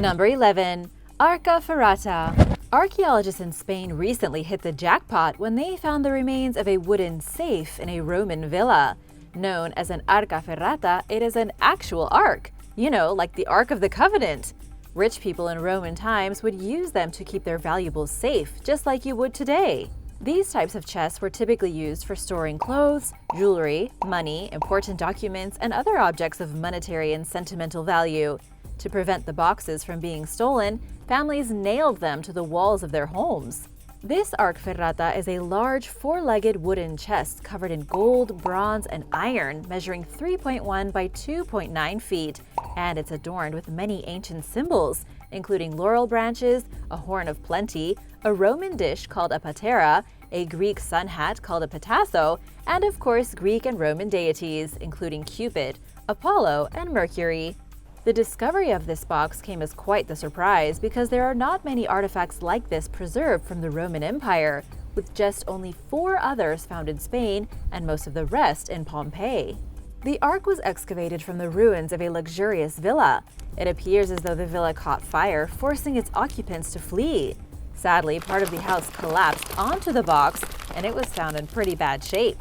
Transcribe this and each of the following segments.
Number 11. Arca Ferrata. Archaeologists in Spain recently hit the jackpot when they found the remains of a wooden safe in a Roman villa. Known as an Arca Ferrata, it is an actual ark. You know, like the Ark of the Covenant. Rich people in Roman times would use them to keep their valuables safe, just like you would today. These types of chests were typically used for storing clothes, jewelry, money, important documents, and other objects of monetary and sentimental value. To prevent the boxes from being stolen, families nailed them to the walls of their homes. This Arca Ferrata is a large four-legged wooden chest covered in gold, bronze, and iron, measuring 3.1 by 2.9 feet, and it's adorned with many ancient symbols, including laurel branches, a horn of plenty, a Roman dish called a patera, a Greek sun hat called a petasso, and of course Greek and Roman deities, including Cupid, Apollo, and Mercury. The discovery of this box came as quite the surprise because there are not many artifacts like this preserved from the Roman Empire, with just only 4 others found in Spain and most of the rest in Pompeii. The ark was excavated from the ruins of a luxurious villa. It appears as though the villa caught fire, forcing its occupants to flee. Sadly, part of the house collapsed onto the box, and it was found in pretty bad shape.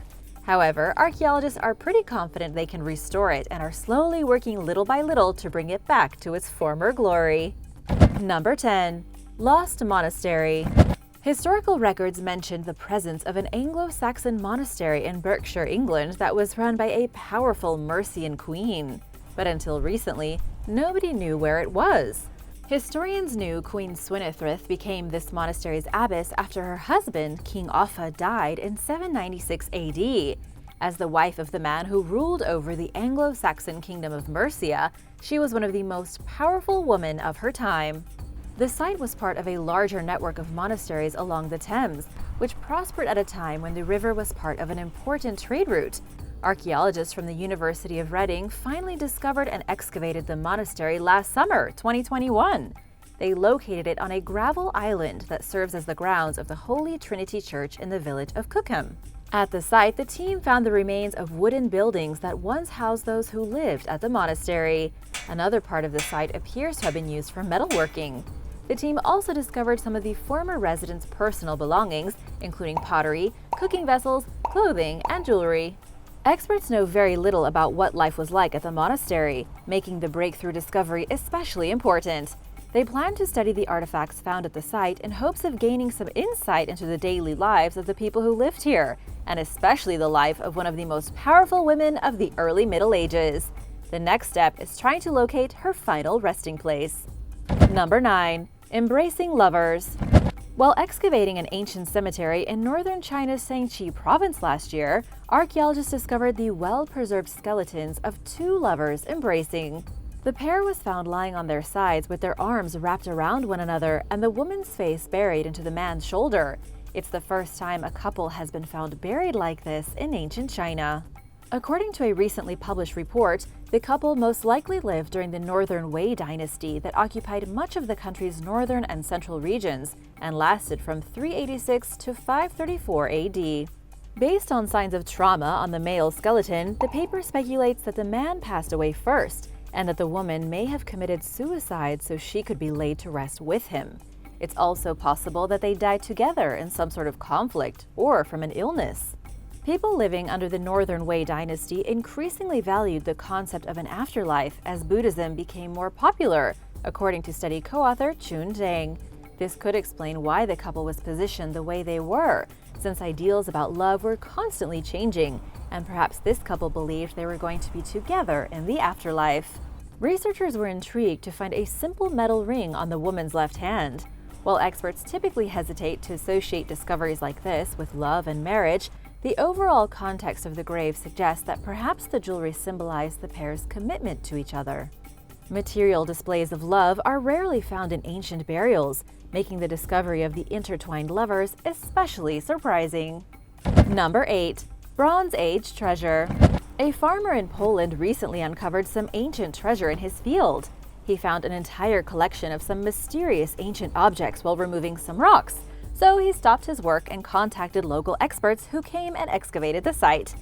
However, archaeologists are pretty confident they can restore it and are slowly working little by little to bring it back to its former glory. Number 10. Lost Monastery. Historical records mentioned the presence of an Anglo-Saxon monastery in Berkshire, England that was run by a powerful Mercian queen. But until recently, nobody knew where it was. Historians knew Queen Swynethryth became this monastery's abbess after her husband, King Offa, died in 796 AD. As the wife of the man who ruled over the Anglo-Saxon kingdom of Mercia, she was one of the most powerful women of her time. The site was part of a larger network of monasteries along the Thames, which prospered at a time when the river was part of an important trade route. Archaeologists from the University of Reading finally discovered and excavated the monastery last summer, 2021. They located it on a gravel island that serves as the grounds of the Holy Trinity Church in the village of Cookham. At the site, the team found the remains of wooden buildings that once housed those who lived at the monastery. Another part of the site appears to have been used for metalworking. The team also discovered some of the former residents' personal belongings, including pottery, cooking vessels, clothing, and jewelry. Experts know very little about what life was like at the monastery, making the breakthrough discovery especially important. They plan to study the artifacts found at the site in hopes of gaining some insight into the daily lives of the people who lived here, and especially the life of one of the most powerful women of the early Middle Ages. The next step is trying to locate her final resting place. Number 9. Embracing lovers. While excavating an ancient cemetery in northern China's Shaanxi province last year, archaeologists discovered the well-preserved skeletons of 2 lovers embracing. The pair was found lying on their sides with their arms wrapped around one another and the woman's face buried into the man's shoulder. It's the first time a couple has been found buried like this in ancient China. According to a recently published report, the couple most likely lived during the Northern Wei dynasty that occupied much of the country's northern and central regions and lasted from 386 to 534 AD. Based on signs of trauma on the male skeleton, the paper speculates that the man passed away first and that the woman may have committed suicide so she could be laid to rest with him. It's also possible that they died together in some sort of conflict or from an illness. People living under the Northern Wei dynasty increasingly valued the concept of an afterlife as Buddhism became more popular, according to study co-author Chun Zhang. This could explain why the couple was positioned the way they were, since ideals about love were constantly changing, and perhaps this couple believed they were going to be together in the afterlife. Researchers were intrigued to find a simple metal ring on the woman's left hand. While experts typically hesitate to associate discoveries like this with love and marriage, the overall context of the grave suggests that perhaps the jewelry symbolized the pair's commitment to each other. Material displays of love are rarely found in ancient burials, making the discovery of the intertwined lovers especially surprising. Number 8. Bronze Age treasure. A farmer in Poland recently uncovered some ancient treasure in his field. He found an entire collection of some mysterious ancient objects while removing some rocks. So he stopped his work and contacted local experts who came and excavated the site.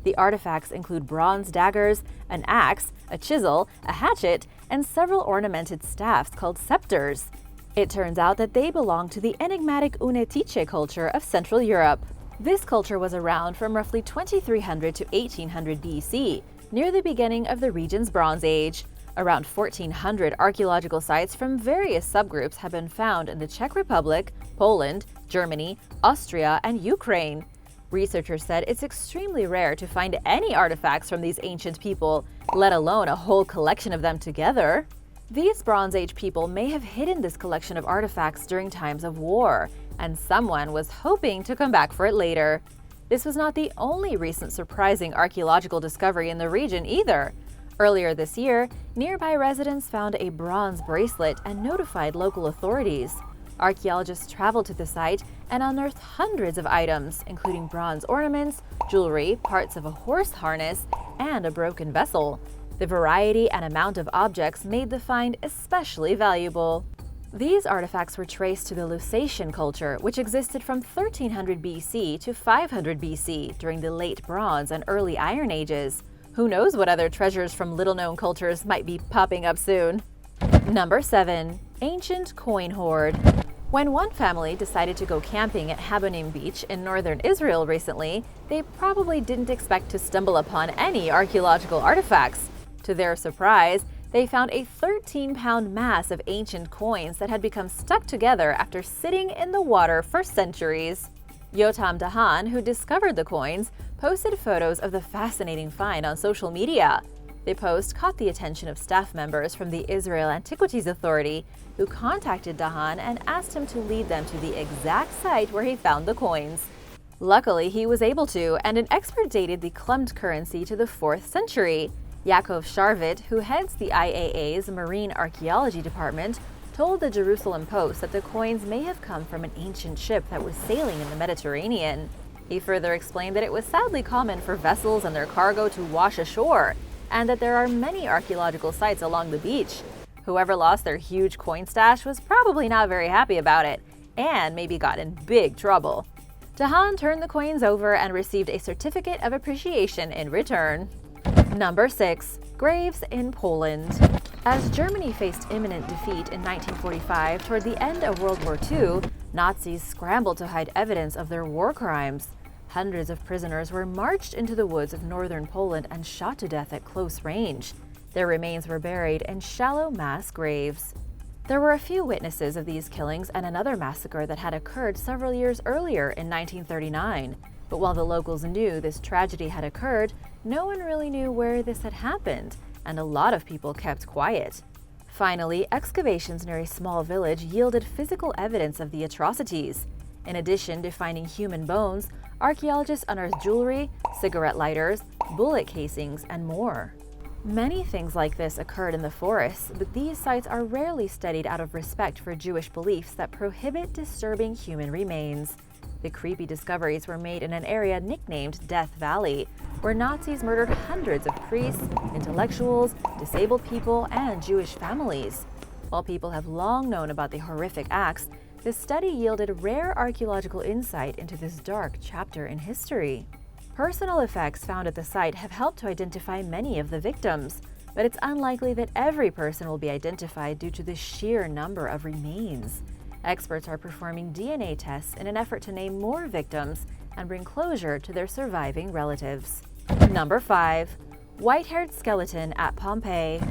The artifacts include bronze daggers, an axe, a chisel, a hatchet, and several ornamented staffs called scepters. It turns out that they belong to the enigmatic Unetice culture of Central Europe. This culture was around from roughly 2300 to 1800 BC, near the beginning of the region's Bronze Age. Around 1,400 archaeological sites from various subgroups have been found in the Czech Republic, Poland, Germany, Austria, and Ukraine. Researchers said it's extremely rare to find any artifacts from these ancient people, let alone a whole collection of them together. These Bronze Age people may have hidden this collection of artifacts during times of war, and someone was hoping to come back for it later. This was not the only recent surprising archaeological discovery in the region either. Earlier this year, nearby residents found a bronze bracelet and notified local authorities. Archaeologists traveled to the site and unearthed hundreds of items, including bronze ornaments, jewelry, parts of a horse harness, and a broken vessel. The variety and amount of objects made the find especially valuable. These artifacts were traced to the Lusatian culture, which existed from 1300 BC to 500 BC during the Late Bronze and Early Iron Ages. Who knows what other treasures from little-known cultures might be popping up soon? Number 7. Ancient Coin Hoard. When one family decided to go camping at Habonim Beach in northern Israel recently, they probably didn't expect to stumble upon any archaeological artifacts. To their surprise, they found a 13-pound mass of ancient coins that had become stuck together after sitting in the water for centuries. Yotam Dahan, who discovered the coins, posted photos of the fascinating find on social media. The post caught the attention of staff members from the Israel Antiquities Authority, who contacted Dahan and asked him to lead them to the exact site where he found the coins. Luckily, he was able to, and an expert dated the clumped currency to the 4th century. Yaakov Sharvit, who heads the IAA's Marine Archaeology Department, told the Jerusalem Post that the coins may have come from an ancient ship that was sailing in the Mediterranean. He further explained that it was sadly common for vessels and their cargo to wash ashore, and that there are many archaeological sites along the beach. Whoever lost their huge coin stash was probably not very happy about it, and maybe got in big trouble. Dahan turned the coins over and received a certificate of appreciation in return. Number 6. Graves in Poland. As Germany faced imminent defeat in 1945 toward the end of World War II, Nazis scrambled to hide evidence of their war crimes. Hundreds of prisoners were marched into the woods of northern Poland and shot to death at close range. Their remains were buried in shallow mass graves. There were a few witnesses of these killings and another massacre that had occurred several years earlier in 1939. But while the locals knew this tragedy had occurred, no one really knew where this had happened, and a lot of people kept quiet. Finally, excavations near a small village yielded physical evidence of the atrocities. In addition to finding human bones, archaeologists unearthed jewelry, cigarette lighters, bullet casings, and more. Many things like this occurred in the forests, but these sites are rarely studied out of respect for Jewish beliefs that prohibit disturbing human remains. The creepy discoveries were made in an area nicknamed Death Valley, where Nazis murdered hundreds of priests, intellectuals, disabled people, and Jewish families. While people have long known about the horrific acts, this study yielded rare archaeological insight into this dark chapter in history. Personal effects found at the site have helped to identify many of the victims, but it's unlikely that every person will be identified due to the sheer number of remains. Experts are performing DNA tests in an effort to name more victims and bring closure to their surviving relatives. Number 5. Whitehaired skeleton at Pompeii.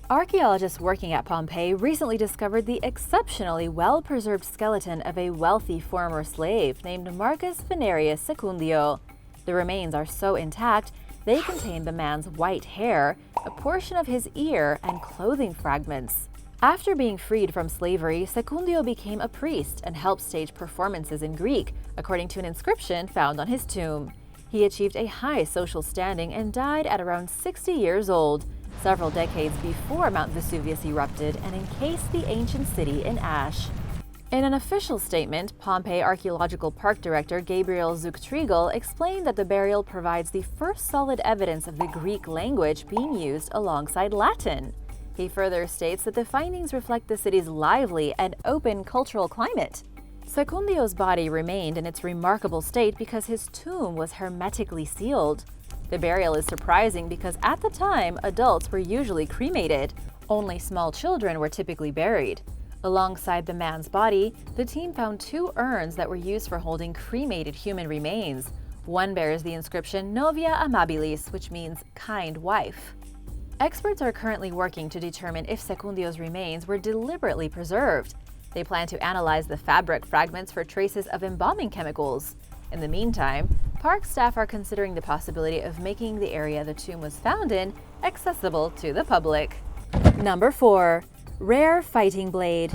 Archaeologists working at Pompeii recently discovered the exceptionally well-preserved skeleton of a wealthy former slave named Marcus Venerius Secundio. The remains are so intact, they contain the man's white hair, a portion of his ear, and clothing fragments. After being freed from slavery, Secundio became a priest and helped stage performances in Greek, according to an inscription found on his tomb. He achieved a high social standing and died at around 60 years old, several decades before Mount Vesuvius erupted and encased the ancient city in ash. In an official statement, Pompeii Archaeological Park Director Gabriel Zuktrigal explained that the burial provides the first solid evidence of the Greek language being used alongside Latin. He further states that the findings reflect the city's lively and open cultural climate. Secundio's body remained in its remarkable state because his tomb was hermetically sealed. The burial is surprising because at the time, adults were usually cremated. Only small children were typically buried. Alongside the man's body, the team found 2 urns that were used for holding cremated human remains. One bears the inscription Novia Amabilis, which means kind wife. Experts are currently working to determine if Secundio's remains were deliberately preserved. They plan to analyze the fabric fragments for traces of embalming chemicals. In the meantime, park staff are considering the possibility of making the area the tomb was found in accessible to the public. Number 4. Rare fighting blade.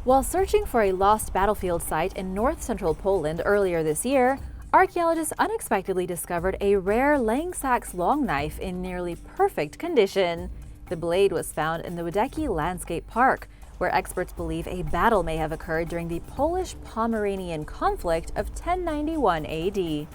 While searching for a lost battlefield site in north-central Poland earlier this year, archaeologists unexpectedly discovered a rare Langsax long knife in nearly perfect condition. The blade was found in the Wiedeki Landscape Park, where experts believe a battle may have occurred during the Polish-Pomeranian conflict of 1091 AD.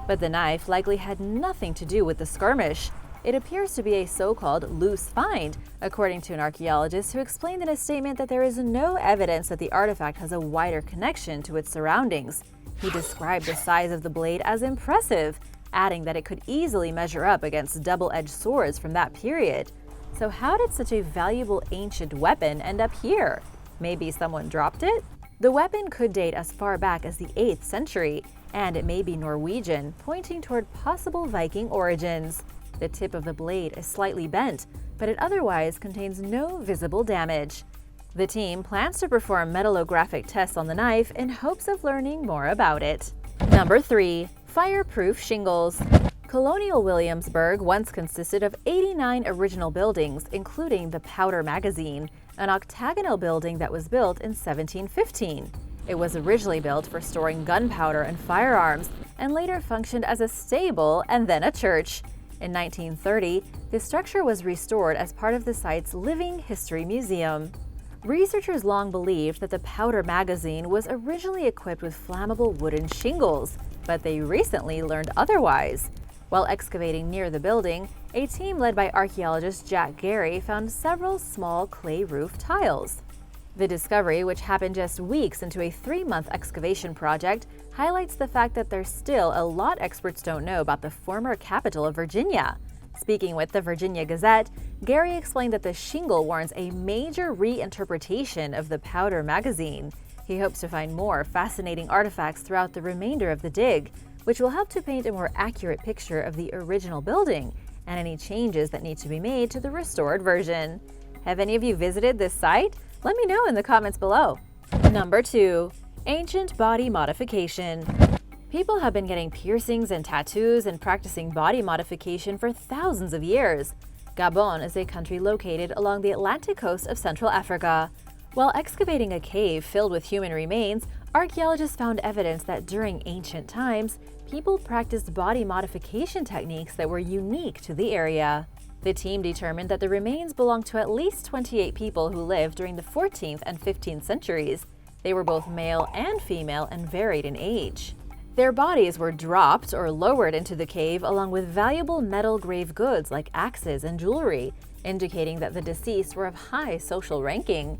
But the knife likely had nothing to do with the skirmish. It appears to be a so-called loose find, according to an archaeologist who explained in a statement that there is no evidence that the artifact has a wider connection to its surroundings. He described the size of the blade as impressive, adding that it could easily measure up against double-edged swords from that period. So how did such a valuable ancient weapon end up here? Maybe someone dropped it? The weapon could date as far back as the 8th century, and it may be Norwegian, pointing toward possible Viking origins. The tip of the blade is slightly bent, but it otherwise contains no visible damage. The team plans to perform metallographic tests on the knife in hopes of learning more about it. Number 3. Fireproof shingles. Colonial Williamsburg once consisted of 89 original buildings, including the Powder Magazine, an octagonal building that was built in 1715. It was originally built for storing gunpowder and firearms, and later functioned as a stable and then a church. In 1930, the structure was restored as part of the site's Living History Museum. Researchers long believed that the Powder Magazine was originally equipped with flammable wooden shingles, but they recently learned otherwise. While excavating near the building, a team led by archaeologist Jack Gary found several small clay roof tiles. The discovery, which happened just weeks into a 3-month excavation project, highlights the fact that there's still a lot experts don't know about the former capital of Virginia. Speaking with the Virginia Gazette, Gary explained that the shingle warrants a major reinterpretation of the Powder Magazine. He hopes to find more fascinating artifacts throughout the remainder of the dig, which will help to paint a more accurate picture of the original building and any changes that need to be made to the restored version. Have any of you visited this site? Let me know in the comments below. Number 2. Ancient body modification. People have been getting piercings and tattoos and practicing body modification for thousands of years. Gabon is a country located along the Atlantic coast of Central Africa. While excavating a cave filled with human remains, archaeologists found evidence that during ancient times, people practiced body modification techniques that were unique to the area. The team determined that the remains belonged to at least 28 people who lived during the 14th and 15th centuries. They were both male and female and varied in age. Their bodies were dropped or lowered into the cave along with valuable metal grave goods like axes and jewelry, indicating that the deceased were of high social ranking.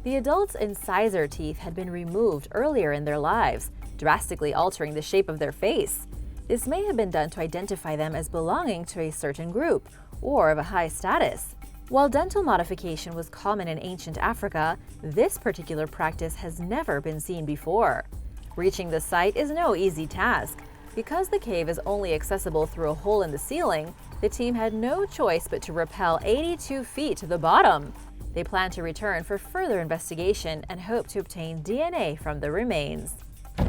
The adults' incisor teeth had been removed earlier in their lives, drastically altering the shape of their face. This may have been done to identify them as belonging to a certain group or of a high status. While dental modification was common in ancient Africa, this particular practice has never been seen before. Reaching the site is no easy task. Because the cave is only accessible through a hole in the ceiling, the team had no choice but to rappel 82 feet to the bottom. They plan to return for further investigation and hope to obtain DNA from the remains.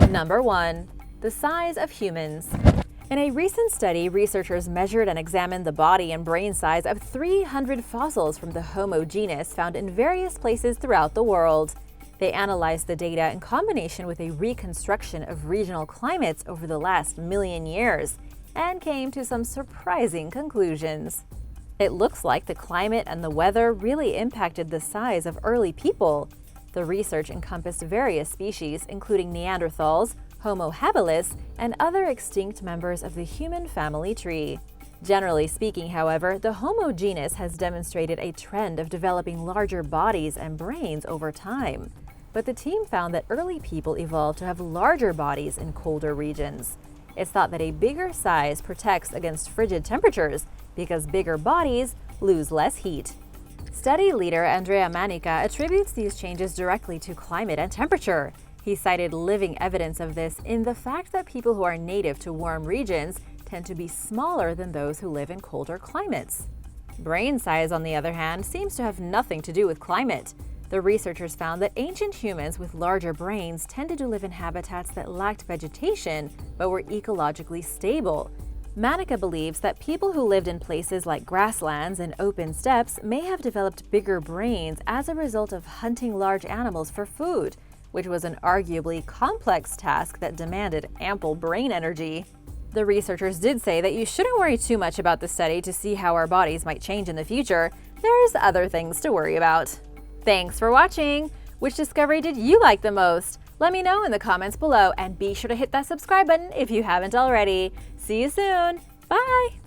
Number 1. The size of humans. In a recent study, researchers measured and examined the body and brain size of 300 fossils from the Homo genus found in various places throughout the world. They analyzed the data in combination with a reconstruction of regional climates over the last million years and came to some surprising conclusions. It looks like the climate and the weather really impacted the size of early people. The research encompassed various species, including Neanderthals, Homo habilis, and other extinct members of the human family tree. Generally speaking, however, the Homo genus has demonstrated a trend of developing larger bodies and brains over time. But the team found that early people evolved to have larger bodies in colder regions. It's thought that a bigger size protects against frigid temperatures because bigger bodies lose less heat. Study leader Andrea Manica attributes these changes directly to climate and temperature. He cited living evidence of this in the fact that people who are native to warm regions tend to be smaller than those who live in colder climates. Brain size, on the other hand, seems to have nothing to do with climate. The researchers found that ancient humans with larger brains tended to live in habitats that lacked vegetation but were ecologically stable. Manica believes that people who lived in places like grasslands and open steppes may have developed bigger brains as a result of hunting large animals for food, which was an arguably complex task that demanded ample brain energy. The researchers did say that you shouldn't worry too much about the study to see how our bodies might change in the future. There's other things to worry about. Thanks for watching! Which discovery did you like the most? Let me know in the comments below, and be sure to hit that subscribe button if you haven't already. See you soon! Bye!